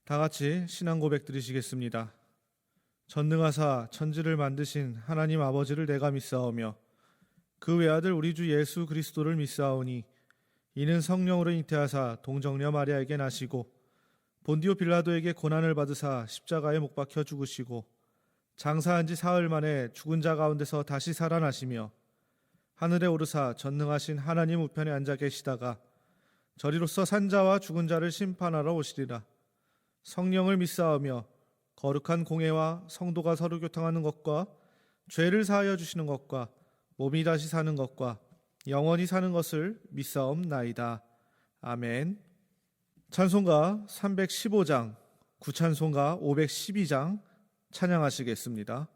다 같이 신앙 고백 드리시겠습니다. 전능하사 천지를 만드신 하나님 아버지를 내가 믿사오며 그 외아들 우리 주 예수 그리스도를 믿사오니 이는 성령으로 잉태하사 동정녀 마리아에게 나시고 본디오 빌라도에게 고난을 받으사 십자가에 못 박혀 죽으시고 장사한 지 사흘 만에 죽은 자 가운데서 다시 살아나시며 하늘에 오르사 전능하신 하나님 우편에 앉아 계시다가 저리로서 산자와 죽은 자를 심판하러 오시리라. 성령을 믿사오며 거룩한 공회와 성도가 서로 교통하는 것과 죄를 사하여 주시는 것과 몸이 다시 사는 것과 영원히 사는 것을 믿사옵나이다. 아멘. 찬송가 315장, 구찬송가 512장 찬양하시겠습니다.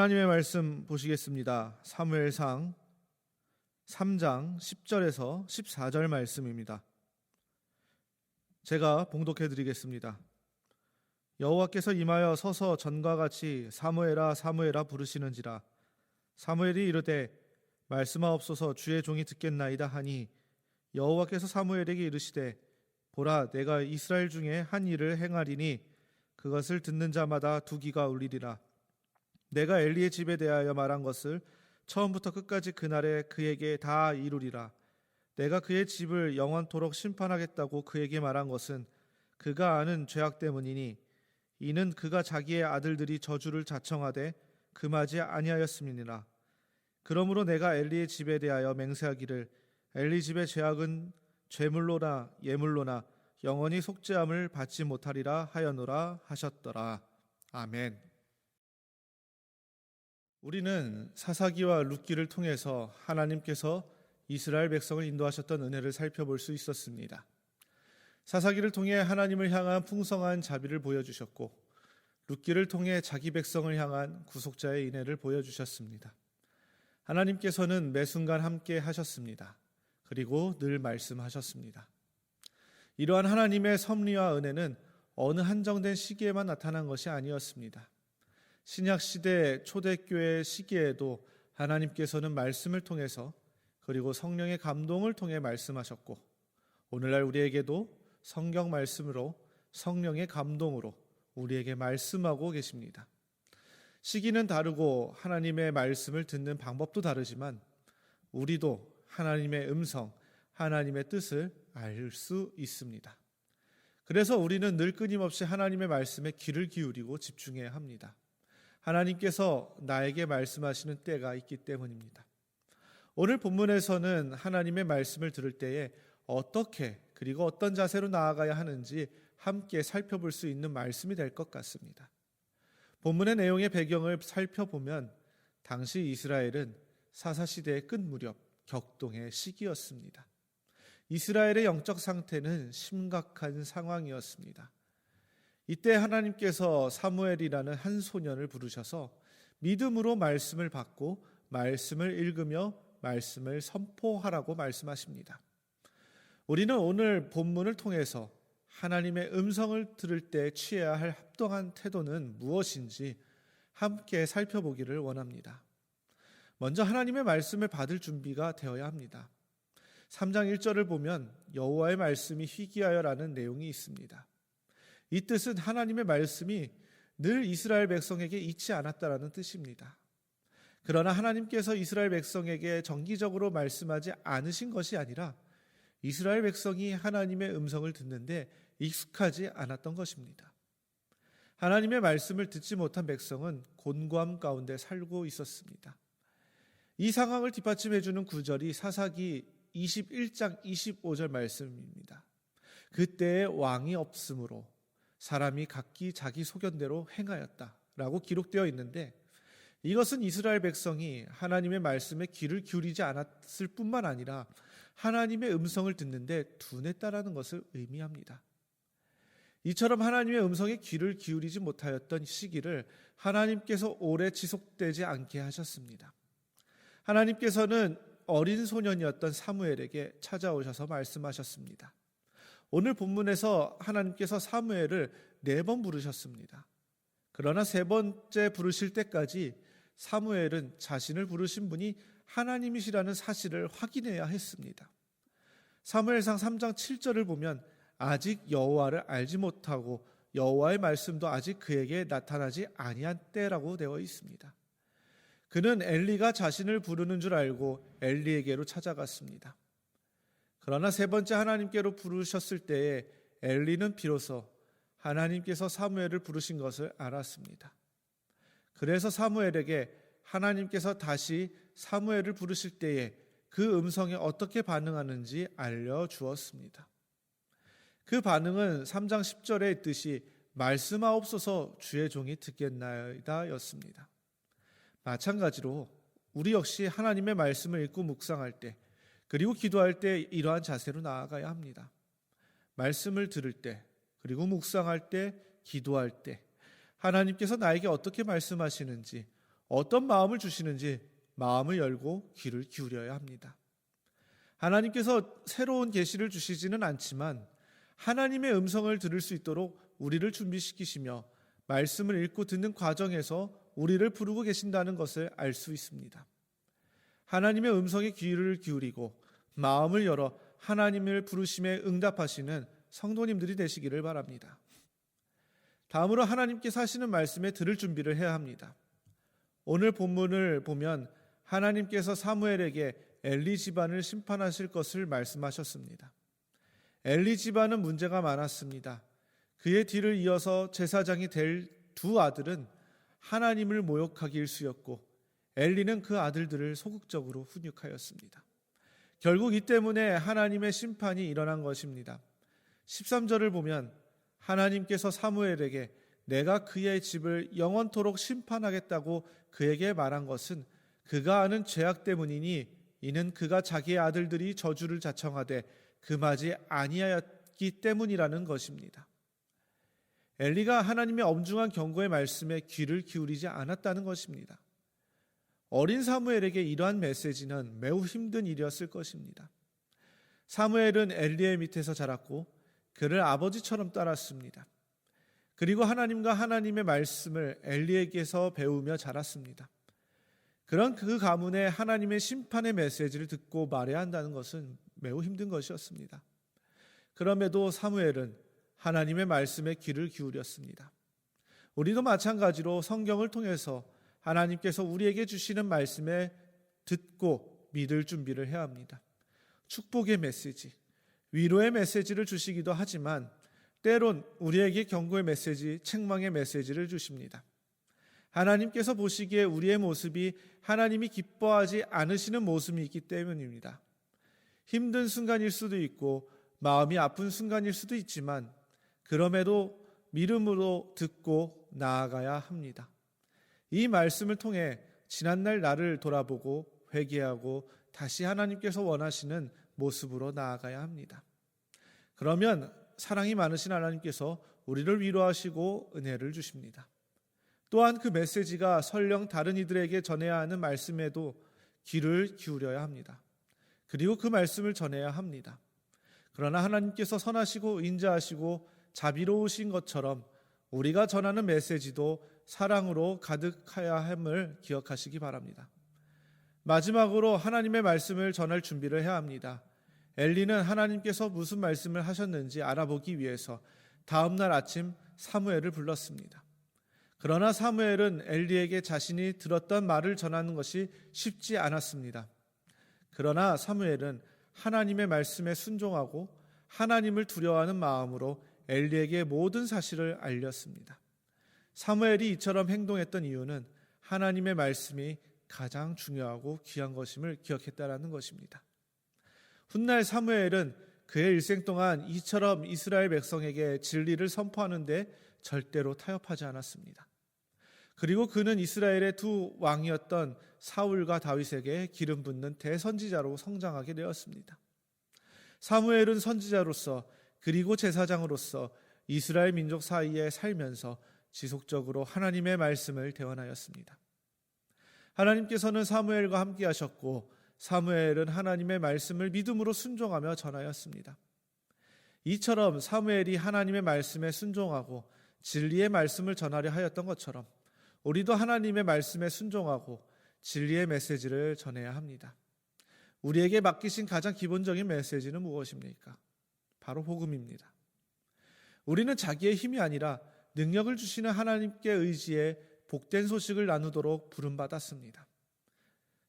하나님의 말씀 보시겠습니다. 사무엘상 3장 10절에서 14절 말씀입니다. 제가 봉독해 드리겠습니다. 여호와께서 임하여 서서 전과 같이 사무엘아 사무엘아 부르시는지라. 사무엘이 이르되 말씀하옵소서 주의 종이 듣겠나이다 하니 여호와께서 사무엘에게 이르시되 보라 내가 이스라엘 중에 한 일을 행하리니 그것을 듣는 자마다 두 귀가 울리리라. 내가 엘리의 집에 대하여 말한 것을 처음부터 끝까지 그날에 그에게 다 이루리라. 내가 그의 집을 영원토록 심판하겠다고 그에게 말한 것은 그가 아는 죄악 때문이니 이는 그가 자기의 아들들이 저주를 자청하되 금하지 아니하였음이니라. 그러므로 내가 엘리의 집에 대하여 맹세하기를 엘리 집의 죄악은 죄물로나 예물로나 영원히 속죄함을 받지 못하리라 하였노라 하셨더라. 아멘. 우리는 사사기와 룻기를 통해서 하나님께서 이스라엘 백성을 인도하셨던 은혜를 살펴볼 수 있었습니다. 사사기를 통해 하나님을 향한 풍성한 자비를 보여주셨고 룻기를 통해 자기 백성을 향한 구속자의 인애를 보여주셨습니다. 하나님께서는 매 순간 함께 하셨습니다. 그리고 늘 말씀하셨습니다. 이러한 하나님의 섭리와 은혜는 어느 한정된 시기에만 나타난 것이 아니었습니다. 신약시대 초대교회 시기에도 하나님께서는 말씀을 통해서 그리고 성령의 감동을 통해 말씀하셨고, 오늘날 우리에게도 성경 말씀으로 성령의 감동으로 우리에게 말씀하고 계십니다. 시기는 다르고 하나님의 말씀을 듣는 방법도 다르지만 우리도 하나님의 음성, 하나님의 뜻을 알 수 있습니다. 그래서 우리는 늘 끊임없이 하나님의 말씀에 귀를 기울이고 집중해야 합니다. 하나님께서 나에게 말씀하시는 때가 있기 때문입니다. 오늘 본문에서는 하나님의 말씀을 들을 때에 어떻게 그리고 어떤 자세로 나아가야 하는지 함께 살펴볼 수 있는 말씀이 될 것 같습니다. 본문의 내용의 배경을 살펴보면 당시 이스라엘은 사사시대의 끝 무렵 격동의 시기였습니다. 이스라엘의 영적 상태는 심각한 상황이었습니다. 이때 하나님께서 사무엘이라는 한 소년을 부르셔서 믿음으로 말씀을 받고 말씀을 읽으며 말씀을 선포하라고 말씀하십니다. 우리는 오늘 본문을 통해서 하나님의 음성을 들을 때 취해야 할 합당한 태도는 무엇인지 함께 살펴보기를 원합니다. 먼저 하나님의 말씀을 받을 준비가 되어야 합니다. 3장 1절을 보면 여호와의 말씀이 희귀하여라는 내용이 있습니다. 이 뜻은 하나님의 말씀이 늘 이스라엘 백성에게 잊지 않았다라는 뜻입니다. 그러나 하나님께서 이스라엘 백성에게 정기적으로 말씀하지 않으신 것이 아니라 이스라엘 백성이 하나님의 음성을 듣는데 익숙하지 않았던 것입니다. 하나님의 말씀을 듣지 못한 백성은 곤고함 가운데 살고 있었습니다. 이 상황을 뒷받침해 주는 구절이 사사기 21장 25절 말씀입니다. 그때에 왕이 없으므로 사람이 각기 자기 소견대로 행하였다라고 기록되어 있는데, 이것은 이스라엘 백성이 하나님의 말씀에 귀를 기울이지 않았을 뿐만 아니라 하나님의 음성을 듣는데 둔했다라는 것을 의미합니다. 이처럼 하나님의 음성에 귀를 기울이지 못하였던 시기를 하나님께서 오래 지속되지 않게 하셨습니다. 하나님께서는 어린 소년이었던 사무엘에게 찾아오셔서 말씀하셨습니다. 오늘 본문에서 하나님께서 사무엘을 4번 부르셨습니다. 그러나 3번째 부르실 때까지 사무엘은 자신을 부르신 분이 하나님이시라는 사실을 확인해야 했습니다. 사무엘상 3장 7절을 보면 아직 여호와를 알지 못하고 여호와의 말씀도 아직 그에게 나타나지 아니한 때라고 되어 있습니다. 그는 엘리가 자신을 부르는 줄 알고 엘리에게로 찾아갔습니다. 그러나 3번째 하나님께로 부르셨을 때에 엘리는 비로소 하나님께서 사무엘을 부르신 것을 알았습니다. 그래서 사무엘에게 하나님께서 다시 사무엘을 부르실 때에 그 음성에 어떻게 반응하는지 알려주었습니다. 그 반응은 3장 10절에 있듯이 말씀하옵소서 주의 종이 듣겠나이다 였습니다. 마찬가지로 우리 역시 하나님의 말씀을 읽고 묵상할 때 그리고 기도할 때 이러한 자세로 나아가야 합니다. 말씀을 들을 때 그리고 묵상할 때 기도할 때 하나님께서 나에게 어떻게 말씀하시는지 어떤 마음을 주시는지 마음을 열고 귀를 기울여야 합니다. 하나님께서 새로운 계시를 주시지는 않지만 하나님의 음성을 들을 수 있도록 우리를 준비시키시며 말씀을 읽고 듣는 과정에서 우리를 부르고 계신다는 것을 알 수 있습니다. 하나님의 음성에 귀를 기울이고 마음을 열어 하나님을 부르심에 응답하시는 성도님들이 되시기를 바랍니다. 다음으로 하나님께서 하시는 말씀에 들을 준비를 해야 합니다. 오늘 본문을 보면 하나님께서 사무엘에게 엘리 집안을 심판하실 것을 말씀하셨습니다. 엘리 집안은 문제가 많았습니다. 그의 뒤를 이어서 제사장이 될 2 아들은 하나님을 모욕하기 일쑤였고 엘리는 그 아들들을 소극적으로 훈육하였습니다. 결국 이 때문에 하나님의 심판이 일어난 것입니다. 13절을 보면 하나님께서 사무엘에게 내가 그의 집을 영원토록 심판하겠다고 그에게 말한 것은 그가 아는 죄악 때문이니 이는 그가 자기의 아들들이 저주를 자청하되 금하지 아니하였기 때문이라는 것입니다. 엘리가 하나님의 엄중한 경고의 말씀에 귀를 기울이지 않았다는 것입니다. 어린 사무엘에게 이러한 메시지는 매우 힘든 일이었을 것입니다. 사무엘은 엘리의 밑에서 자랐고 그를 아버지처럼 따랐습니다. 그리고 하나님과 하나님의 말씀을 엘리에게서 배우며 자랐습니다. 그런 그 가문에 하나님의 심판의 메시지를 듣고 말해야 한다는 것은 매우 힘든 것이었습니다. 그럼에도 사무엘은 하나님의 말씀에 귀를 기울였습니다. 우리도 마찬가지로 성경을 통해서 하나님께서 우리에게 주시는 말씀에 듣고 믿을 준비를 해야 합니다. 축복의 메시지, 위로의 메시지를 주시기도 하지만 때론 우리에게 경고의 메시지, 책망의 메시지를 주십니다. 하나님께서 보시기에 우리의 모습이 하나님이 기뻐하지 않으시는 모습이 있기 때문입니다. 힘든 순간일 수도 있고 마음이 아픈 순간일 수도 있지만 그럼에도 믿음으로 듣고 나아가야 합니다. 이 말씀을 통해 지난날 나를 돌아보고 회개하고 다시 하나님께서 원하시는 모습으로 나아가야 합니다. 그러면 사랑이 많으신 하나님께서 우리를 위로하시고 은혜를 주십니다. 또한 그 메시지가 설령 다른 이들에게 전해야 하는 말씀에도 귀를 기울여야 합니다. 그리고 그 말씀을 전해야 합니다. 그러나 하나님께서 선하시고 인자하시고 자비로우신 것처럼 우리가 전하는 메시지도 사랑으로 가득해야 함을 기억하시기 바랍니다. 마지막으로 하나님의 말씀을 전할 준비를 해야 합니다. 엘리는 하나님께서 무슨 말씀을 하셨는지 알아보기 위해서 다음 날 아침 사무엘을 불렀습니다. 그러나 사무엘은 엘리에게 자신이 들었던 말을 전하는 것이 쉽지 않았습니다. 그러나 사무엘은 하나님의 말씀에 순종하고 하나님을 두려워하는 마음으로 엘리에게 모든 사실을 알렸습니다. 사무엘이 이처럼 행동했던 이유는 하나님의 말씀이 가장 중요하고 귀한 것임을 기억했다라는 것입니다. 훗날 사무엘은 그의 일생 동안 이처럼 이스라엘 백성에게 진리를 선포하는 데 절대로 타협하지 않았습니다. 그리고 그는 이스라엘의 두 왕이었던 사울과 다윗에게 기름 붓는 대선지자로 성장하게 되었습니다. 사무엘은 선지자로서 그리고 제사장으로서 이스라엘 민족 사이에 살면서 지속적으로 하나님의 말씀을 대언하였습니다. 하나님께서는 사무엘과 함께 하셨고 사무엘은 하나님의 말씀을 믿음으로 순종하며 전하였습니다. 이처럼 사무엘이 하나님의 말씀에 순종하고 진리의 말씀을 전하려 하였던 것처럼 우리도 하나님의 말씀에 순종하고 진리의 메시지를 전해야 합니다. 우리에게 맡기신 가장 기본적인 메시지는 무엇입니까? 바로 복음입니다. 우리는 자기의 힘이 아니라 능력을 주시는 하나님께 의지해 복된 소식을 나누도록 부름받았습니다.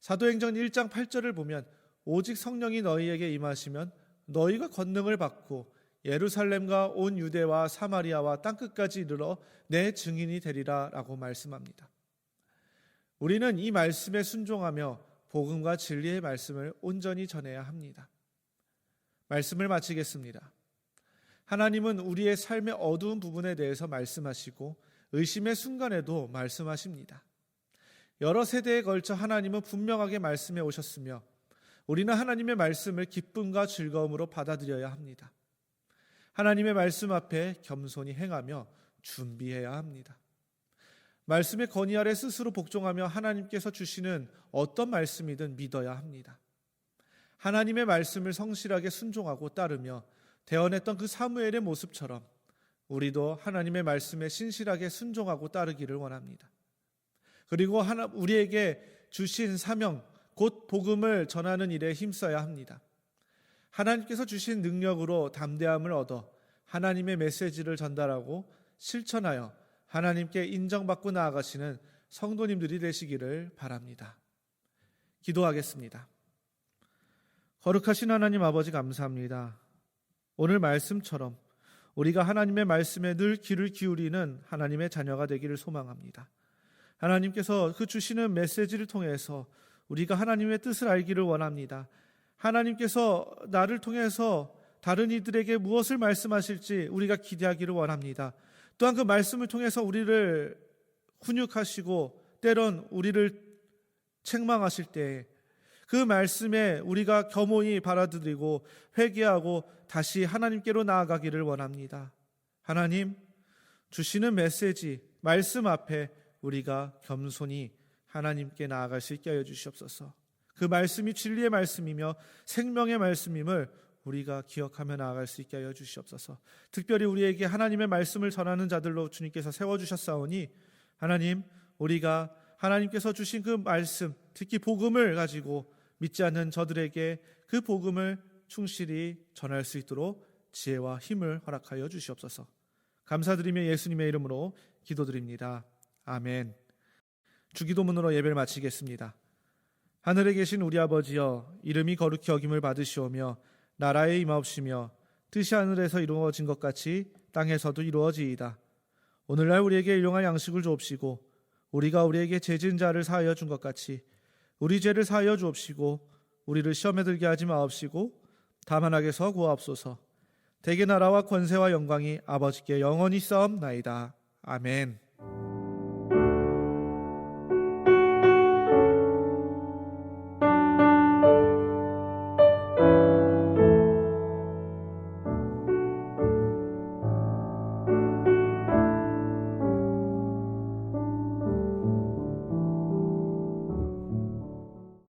사도행전 1장 8절을 보면 오직 성령이 너희에게 임하시면 너희가 권능을 받고 예루살렘과 온 유대와 사마리아와 땅끝까지 이르러 내 증인이 되리라 라고 말씀합니다. 우리는 이 말씀에 순종하며 복음과 진리의 말씀을 온전히 전해야 합니다. 말씀을 마치겠습니다. 하나님은 우리의 삶의 어두운 부분에 대해서 말씀하시고 의심의 순간에도 말씀하십니다. 여러 세대에 걸쳐 하나님은 분명하게 말씀해 오셨으며 우리는 하나님의 말씀을 기쁨과 즐거움으로 받아들여야 합니다. 하나님의 말씀 앞에 겸손히 행하며 준비해야 합니다. 말씀의 건의 아래 스스로 복종하며 하나님께서 주시는 어떤 말씀이든 믿어야 합니다. 하나님의 말씀을 성실하게 순종하고 따르며 대언했던 그 사무엘의 모습처럼 우리도 하나님의 말씀에 신실하게 순종하고 따르기를 원합니다. 그리고 우리에게 주신 사명, 곧 복음을 전하는 일에 힘써야 합니다. 하나님께서 주신 능력으로 담대함을 얻어 하나님의 메시지를 전달하고 실천하여 하나님께 인정받고 나아가시는 성도님들이 되시기를 바랍니다. 기도하겠습니다. 거룩하신 하나님 아버지 감사합니다. 오늘 말씀처럼 우리가 하나님의 말씀에 늘 귀를 기울이는 하나님의 자녀가 되기를 소망합니다. 하나님께서 그 주시는 메시지를 통해서 우리가 하나님의 뜻을 알기를 원합니다. 하나님께서 나를 통해서 다른 이들에게 무엇을 말씀하실지 우리가 기대하기를 원합니다. 또한 그 말씀을 통해서 우리를 훈육하시고 때론 우리를 책망하실 때 그 말씀에 우리가 겸허히 받아들이고 회개하고 다시 하나님께로 나아가기를 원합니다. 하나님, 주시는 메시지, 말씀 앞에 우리가 겸손히 하나님께 나아갈 수 있게 하여 주시옵소서. 그 말씀이 진리의 말씀이며 생명의 말씀임을 우리가 기억하며 나아갈 수 있게 하여 주시옵소서. 특별히 우리에게 하나님의 말씀을 전하는 자들로 주님께서 세워주셨사오니 하나님, 우리가 하나님께서 주신 그 말씀, 특히 복음을 가지고 믿지 않는 저들에게 그 복음을 충실히 전할 수 있도록 지혜와 힘을 허락하여 주시옵소서. 감사드리며 예수님의 이름으로 기도드립니다. 아멘. 주기도문으로 예배를 마치겠습니다. 하늘에 계신 우리 아버지여, 이름이 거룩히 여김을 받으시오며 나라에 임하옵시며 뜻이 하늘에서 이루어진 것 같이 땅에서도 이루어지이다. 오늘날 우리에게 일용할 양식을 주옵시고 우리가 우리에게 죄 지은 자를 사하여 준 것 같이 우리 죄를 사하여 주옵시고 우리를 시험에 들게 하지 마옵시고 다만 악에서 구하옵소서. 대개 나라와 권세와 영광이 아버지께 영원히 싸움나이다. 아멘.